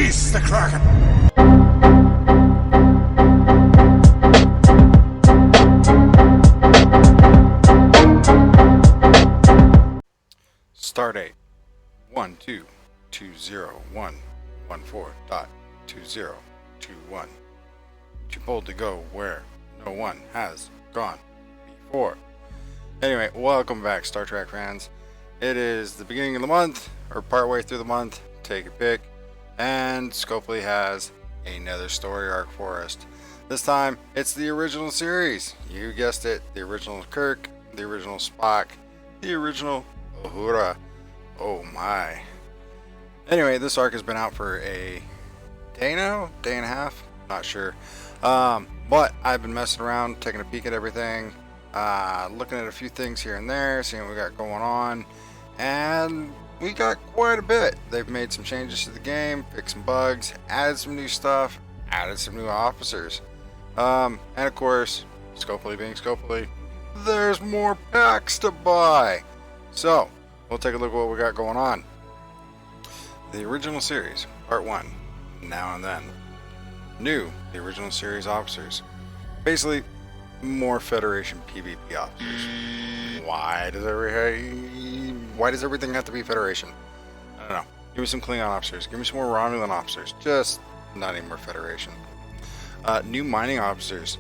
Release the Kraken! Stardate 12201114.2021. Too bold to go where no one has gone before. Anyway, welcome back, Star Trek fans. It is the beginning of the month, or partway through the month, take a pick, and Scopely has another story arc for us. This time, it's the original series. You guessed it, the original Kirk, the original Spock, the original Uhura. Oh my. Anyway, this arc has been out for a day now, day and a half, not sure. But I've been messing around, taking a peek at everything, looking at a few things here and there, seeing what we got going on, and we got quite a bit. They've made some changes to the game, fixed some bugs, added some new stuff, added some new officers. And of course, Scopely being Scopely, there's more packs to buy. So, we'll take a look at what we got going on. The original series, part 1, Now and Then. New, the original series officers. Basically, more Federation PvP officers. Why does everything have to be Federation? I don't know. Give me some Klingon officers. Give me some more Romulan officers. Just not any more Federation. New mining officers.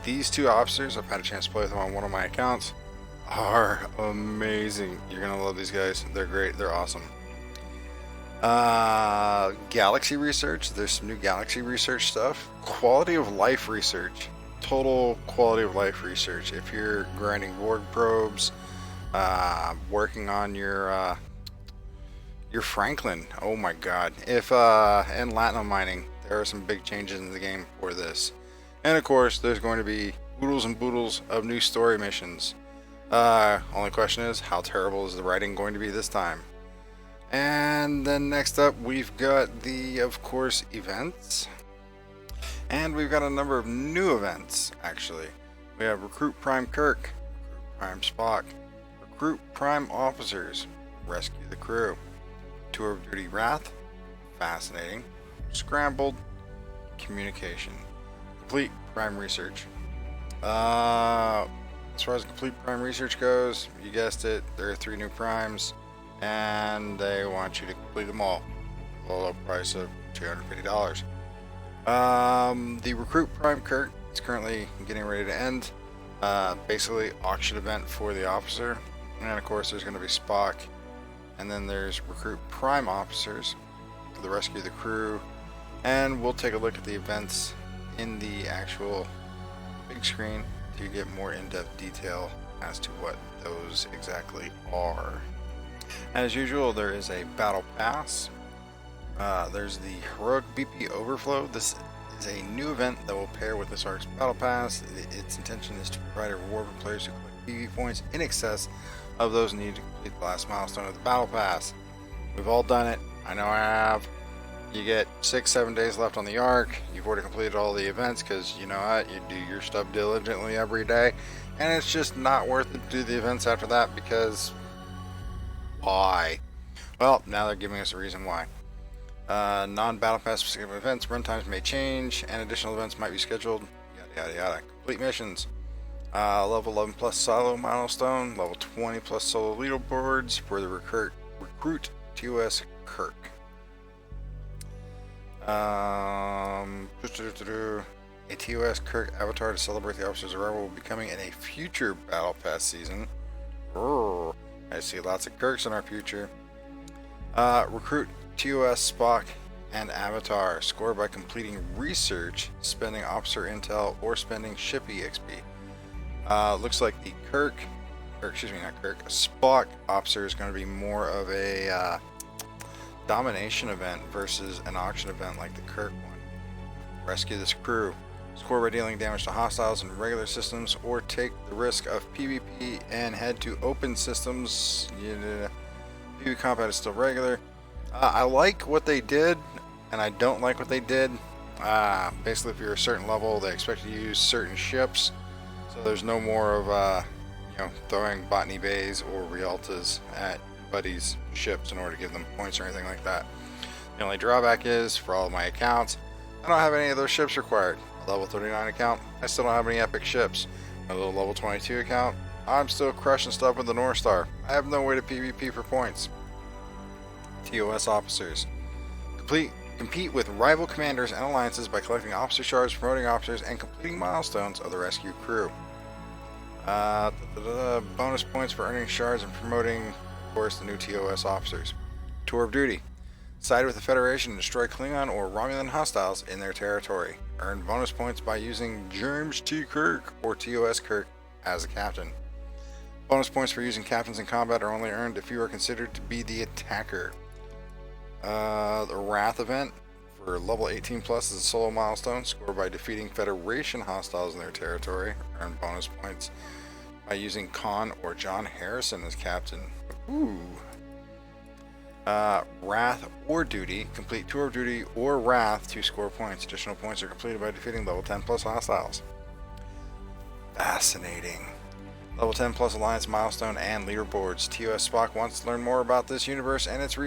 These two officers, I've had a chance to play with them on one of my accounts, are amazing. You're gonna love these guys. They're great. They're awesome. Galaxy research. There's some new galaxy research stuff. Quality of life research. Total quality of life research. If you're grinding Borg probes, working on your Franklin. Oh my God. If and Latinum mining, there are some big changes in the game for this. And of course, there's going to be oodles and boodles of new story missions. Only question is, how terrible is the writing going to be this time? And then next up, we've got the, of course, events. And we've got a number of new events, actually. We have Recruit Prime Kirk, Recruit Prime Spock, Recruit Prime Officers, Rescue the Crew, Tour of Duty Wrath, Fascinating, Scrambled, Communication, Complete Prime Research. As far as complete prime research goes, you guessed it, there are 3 new primes, and they want you to complete them all at a low price of $250. The Recruit Prime Kirk is currently getting ready to end. Basically, auction event for the officer, and of course there's going to be Spock, and then there's Recruit Prime Officers for the Rescue the Crew, and we'll take a look at the events in the actual big screen to get more in-depth detail as to what those exactly are. As usual, there is a battle pass. There's the Heroic BP Overflow. This is a new event that will pair with this arc's battle pass. Its intention is to provide a reward for players who collect PvP points in excess of those needed to complete the last milestone of the battle pass. We've all done it. I know I have. You get 6-7 days left on the arc. You've already completed all the events because you know what, you do your stuff diligently every day, and it's just not worth it to do the events after that because why? Well, now they're giving us a reason why. Non-battle pass specific events runtimes may change, and additional events might be scheduled. Yada yada yada. Complete missions. Level 11 plus solo milestone. Level 20 plus solo leaderboards for the recruit TOS Kirk. A TOS Kirk avatar to celebrate the officer's arrival will be coming in a future Battle Pass season. I see lots of Kirks in our future. Recruit TOS Spock and avatar. Score by completing research, spending officer intel, or spending ship EXP. Looks like the Spock officer is going to be more of a domination event versus an auction event like the Kirk one. Rescue this crew. Score by dealing damage to hostiles in regular systems, or take the risk of PvP and head to open systems. PvP combat is still regular. I like what they did, and I don't like what they did. Basically, if you're a certain level, they expect you to use certain ships, so there's no more of throwing botany bays or Rialtas at buddies' ships in order to give them points or anything like that. The only drawback is, for all of my accounts, I don't have any of those ships required. My level 39 account, I still don't have any epic ships. My little level 22 account, I'm still crushing stuff with the North Star. I have no way to PvP for points. TOS officers. Compete with rival commanders and alliances by collecting officer shards, promoting officers, and completing milestones of the rescue crew. Bonus points for earning shards and promoting, of course, the new TOS officers. Tour of duty. Side with the Federation and destroy Klingon or Romulan hostiles in their territory. Earn bonus points by using James T. Kirk or TOS Kirk as a captain. Bonus points for using captains in combat are only earned if you are considered to be the attacker. The Wrath event for level 18 plus is a solo milestone. Score by defeating Federation hostiles in their territory. Earn bonus points by using Khan or John Harrison as captain. Ooh. Wrath or duty. Complete Tour of Duty or Wrath to score points. Additional points are completed by defeating level 10 plus hostiles. Fascinating. Level 10 plus alliance milestone and leaderboards. TOS Spock wants to learn more about this universe and its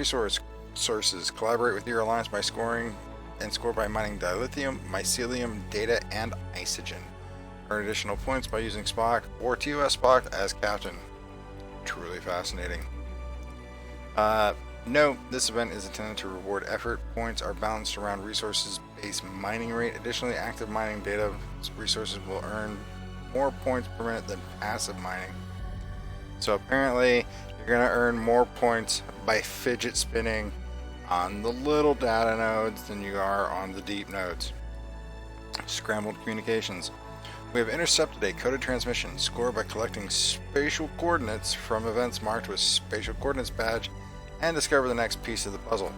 sources. Collaborate with your alliance by scoring and score by mining dilithium, mycelium, data, and isogen. Earn additional points by using Spock or TOS Spock as captain. Truly fascinating. Note, this event is intended to reward effort. Points are balanced around resources-based mining rate. Additionally, active mining data resources will earn more points per minute than passive mining. So apparently, you're going to earn more points by fidget spinning on the little data nodes than you are on the deep nodes. Scrambled communications. We have intercepted a coded transmission. Score by collecting spatial coordinates from events marked with spatial coordinates badge and discover the next piece of the puzzle.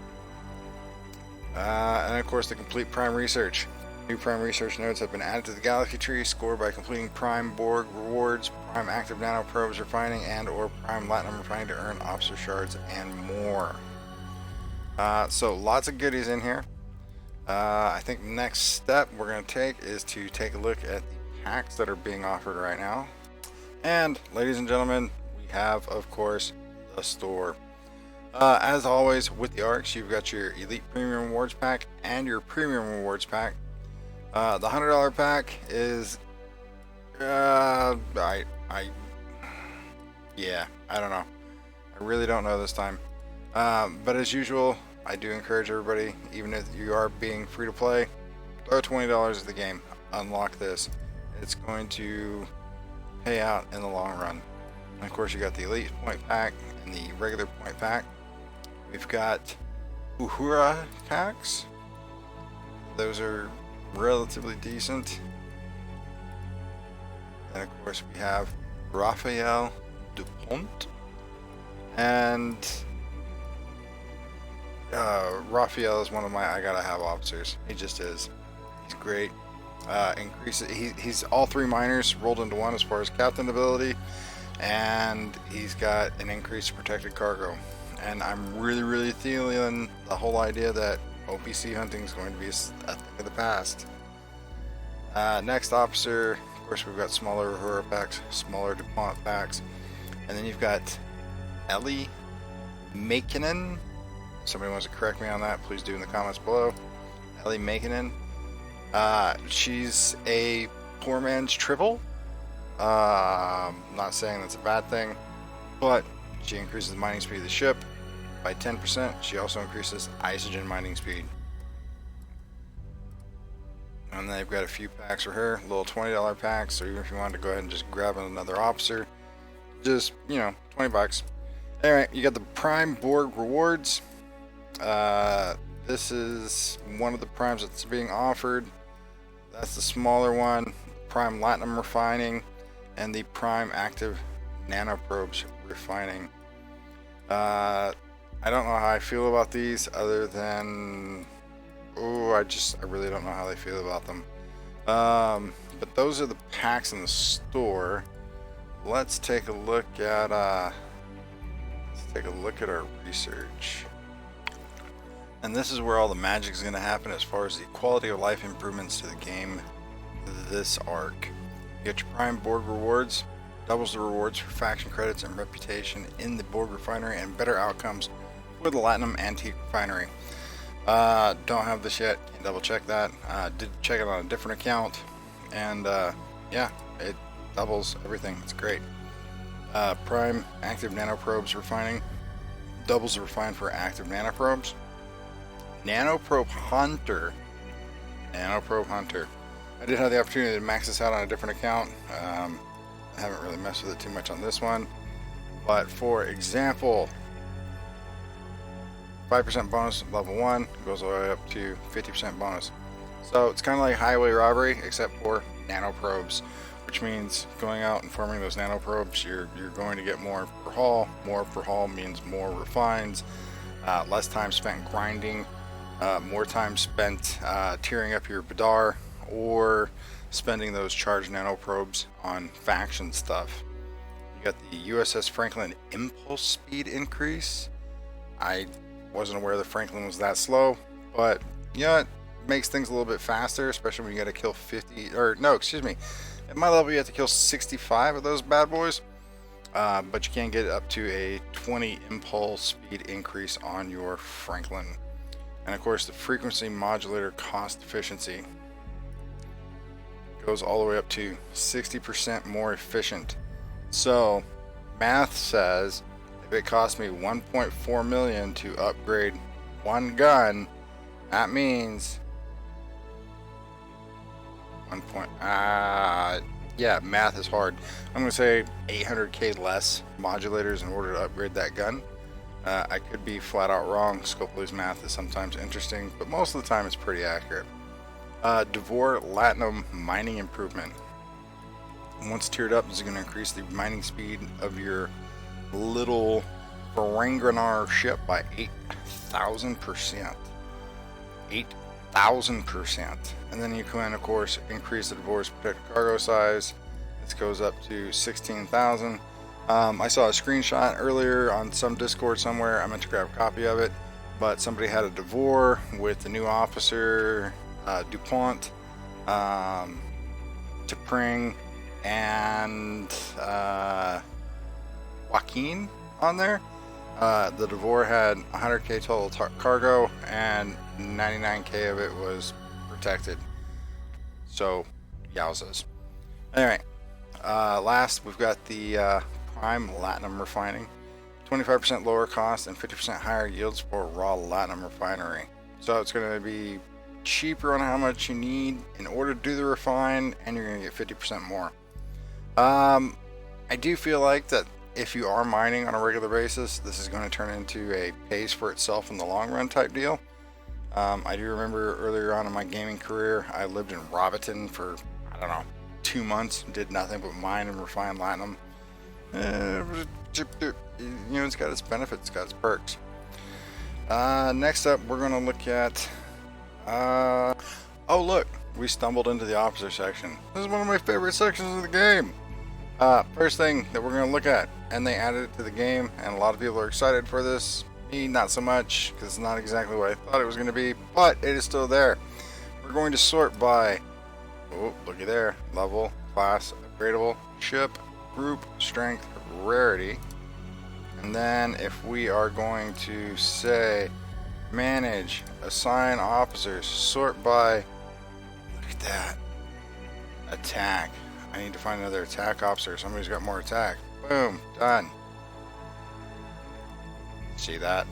And of course, the complete Prime research. New Prime research nodes have been added to the galaxy tree. Score by completing Prime Borg rewards, Prime active nanoprobes refining, and or Prime Latinum refining to earn officer shards and more. So lots of goodies in here. I think next step we're going to take is to take a look at the packs that are being offered right now. And ladies and gentlemen, we have, of course, the store. As always, with the ARCs, you've got your Elite Premium Rewards Pack and your Premium Rewards Pack. The $100 pack is, yeah, I don't know. I really don't know this time. But as usual, I do encourage everybody, even if you are being free to play, throw $20 at the game. Unlock this. It's going to pay out in the long run. And of course, you got the Elite Point Pack and the regular Point Pack. We've got Uhura packs. Those are relatively decent. And of course, we have Raphael Dupont. And Raphael is one of my I gotta have officers. He just is. He's great. He's all three minors rolled into one as far as captain ability, and he's got an increased protected cargo. And I'm really feeling the whole idea that OPC hunting is going to be a thing of the past. Next officer, of course, we've got smaller Uhura packs, smaller DuPont packs, and then you've got Ellie Makinen. If somebody wants to correct me on that, please do in the comments below. Ellie Makinen. She's a poor man's triple. Not saying that's a bad thing, but she increases the mining speed of the ship by 10%. She also increases isogen mining speed. And then they've got a few packs for her, little $20 packs. So even if you wanted to go ahead and just grab another officer, just, you know, 20 bucks. Alright, you got the Prime Borg rewards. This is one of the primes that's being offered. That's the smaller one, Prime Latinum refining, and the Prime active nanoprobes refining. I don't know how I feel about these, other than, I really don't know how they feel about them. But those are the packs in the store. Let's take a look at our research. And this is where all the magic is going to happen as far as the quality of life improvements to the game this arc. You get your Prime Borg rewards, doubles the rewards for faction credits and reputation in the Borg refinery, and better outcomes for the Latinum Antique refinery. Don't have this yet. Can double check that. Did check it on a different account, and yeah, it doubles everything. It's great. Prime active nanoprobes refining doubles the refine for active nanoprobes. Nanoprobe Hunter. I did have the opportunity to max this out on a different account. I haven't really messed with it too much on this one, but for example, 5% bonus level 1 goes all the way up to 50% bonus. So it's kind of like highway robbery, except for nanoprobes, which means going out and farming those nanoprobes, you're going to get more per haul. More per haul means more refines, less time spent grinding, more time spent tearing up your Badar, or spending those charged nanoprobes on faction stuff. You got the USS Franklin impulse speed increase. I wasn't aware that Franklin was that slow, but yeah, it makes things a little bit faster, especially when you got to kill 50, or no, excuse me, at my level you have to kill 65 of those bad boys, but you can get up to a 20 impulse speed increase on your Franklin. And of course, the frequency modulator cost efficiency goes all the way up to 60% more efficient. So math says if it cost me 1.4 million to upgrade one gun, that means yeah, math is hard. I'm gonna say 800k less modulators in order to upgrade that gun. I could be flat out wrong. Scopely's math is sometimes interesting, but most of the time it's pretty accurate. Devore Latinum mining improvement. Once tiered up, this is going to increase the mining speed of your little Varangranar ship by 8,000%. 8,000%. And then you can, of course, increase the Devore's protected cargo size. This goes up to 16,000. I saw a screenshot earlier on some Discord somewhere. I meant to grab a copy of it, but somebody had a Devore with the new officer, DuPont, T'Pring, and Joaquin on there. The Devore had 100k total cargo, and 99k of it was protected. So, yowzas. Anyway, last we've got the Prime Latinum refining. 25% lower cost and 50% higher yields for raw latinum refinery. So it's going to be cheaper on how much you need in order to do the refine, and you're going to get 50% more. I do feel like that if you are mining on a regular basis, this is going to turn into a pays for itself in the long run type deal. I do remember earlier on in my gaming career, I lived in Robiton for, I don't know, 2 months, did nothing but mine and refine latinum. You know, it's got its benefits, it's got its perks. Next up, we're going to look at oh look, we stumbled into the officer section. This is one of my favorite sections of the game. First thing that we're going to look at, and they added it to the game, and a lot of people are excited for this. Me, not so much, because it's not exactly what I thought it was going to be, but it is still there. We're going to sort by, oh, looky there, level, class, upgradable, ship, group, strength, rarity. And then if we are going to say manage, assign officers, sort by, look at that, attack. I need to find another attack officer. Somebody's got more attack. Boom, done. See that?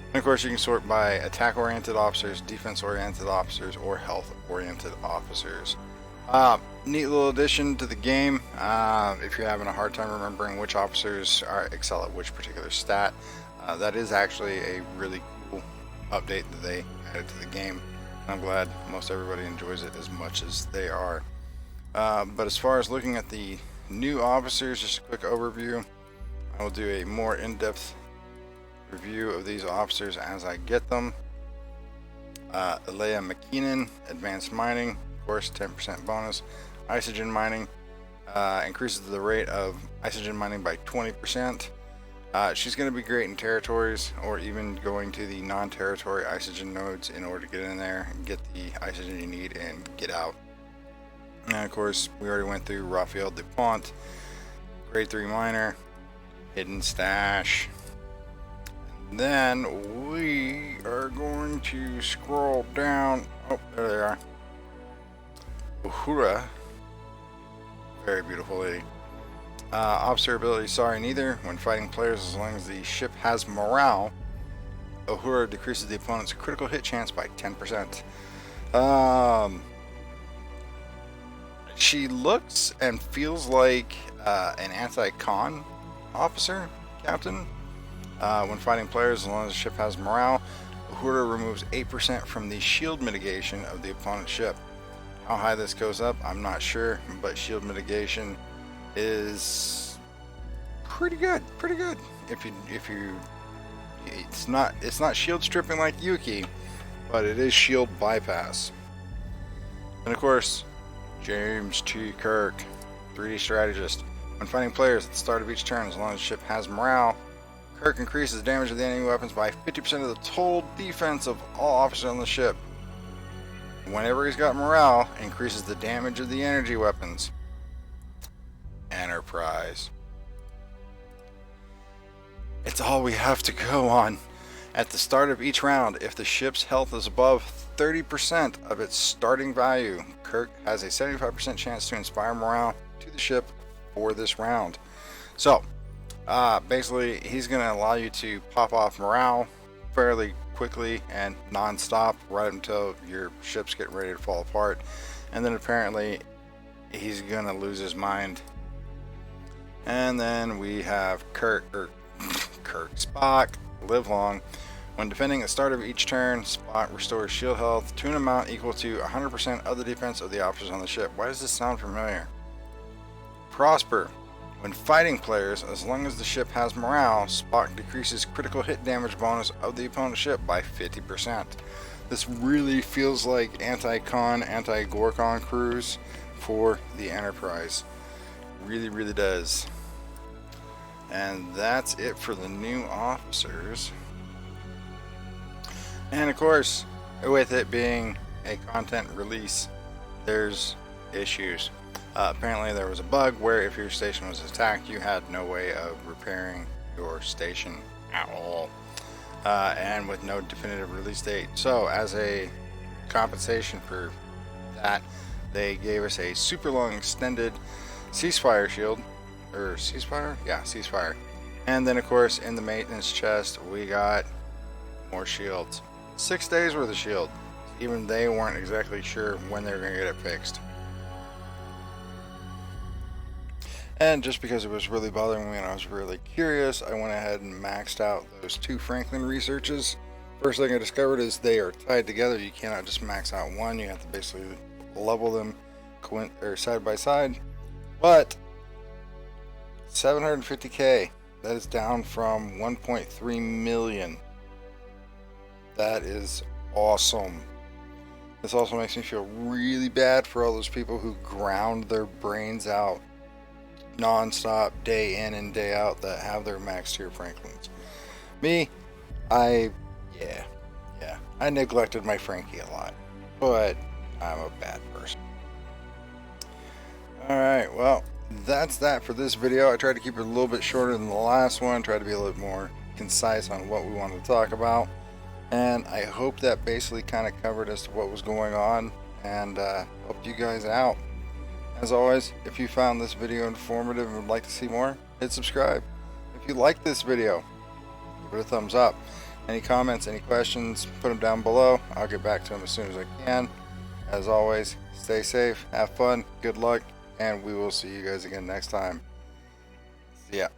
And of course you can sort by attack oriented officers, defense oriented officers, or health oriented officers. Neat little addition to the game. If you're having a hard time remembering which officers excel at which particular stat, that is actually a really cool update that they added to the game. I'm glad most everybody enjoys it as much as they are. But as far as looking at the new officers, just a quick overview. I will do a more in-depth review of these officers as I get them. Alea McKinnon, advanced mining, of course 10% bonus. Isogen mining, increases the rate of isogen mining by 20%. She's going to be great in territories, or even going to the non-territory isogen nodes in order to get in there and get the isogen you need and get out. And of course, we already went through Raphael DuPont, grade 3 miner, hidden stash. And then we are going to scroll down. Oh, there they are. Uhura. Very beautiful lady. Officer ability, sorry, neither. When fighting players, as long as the ship has morale, Uhura decreases the opponent's critical hit chance by 10%. She looks and feels like an anti-con officer, captain. When fighting players, as long as the ship has morale, Uhura removes 8% from the shield mitigation of the opponent's ship. How high this goes up, I'm not sure, but shield mitigation is pretty good. If you, it's not shield stripping like Yuki, but it is shield bypass. And of course, James T. Kirk, 3D strategist. When fighting players at the start of each turn, as long as the ship has morale, Kirk increases the damage of the enemy weapons by 50% of the total defense of all officers on the ship. Whenever he's got morale, increases the damage of the energy weapons. Enterprise. It's all we have to go on. At the start of each round, if the ship's health is above 30% of its starting value, Kirk has a 75% chance to inspire morale to the ship for this round. So, basically, he's going to allow you to pop off morale fairly quickly and non-stop right until your ship's getting ready to fall apart, and then apparently he's going to lose his mind. And then we have Spock, live long. When defending at the start of each turn, Spock restores shield health to an amount equal to 100% of the defense of the officers on the ship. Why does this sound familiar? Prosper. When fighting players, as long as the ship has morale, Spock decreases critical hit damage bonus of the opponent's ship by 50%. This really feels like anti-con, anti-Gorkon crews for the Enterprise. Really does. And that's it for the new officers. And of course, with it being a content release, there's issues. Apparently there was a bug where if your station was attacked, you had no way of repairing your station at all, and with no definitive release date. So as a compensation for that, they gave us a super long extended ceasefire shield, or ceasefire? Yeah, ceasefire. And then of course in the maintenance chest we got more shields. 6 days worth of shield. Even they weren't exactly sure when they were going to get it fixed. And just because it was really bothering me and I was really curious, I went ahead and maxed out those 2 Franklin researches. First thing I discovered is they are tied together. You cannot just max out one. You have to basically level them side by side. But 750k, that is down from 1.3 million. That is awesome. This also makes me feel really bad for all those people who ground their brains out non-stop day in and day out that have their max tier Franklins. Me, I neglected my Frankie a lot, but I'm a bad person. Alright, well, that's that for this video. I tried to keep it a little bit shorter than the last one, tried to be a little bit more concise on what we wanted to talk about, and I hope that basically kind of covered as to what was going on and helped you guys out. As always, if you found this video informative and would like to see more, hit subscribe. If you like this video, give it a thumbs up. Any comments, any questions, put them down below. I'll get back to them as soon as I can. As always, stay safe, have fun, good luck, and we will see you guys again next time. See ya.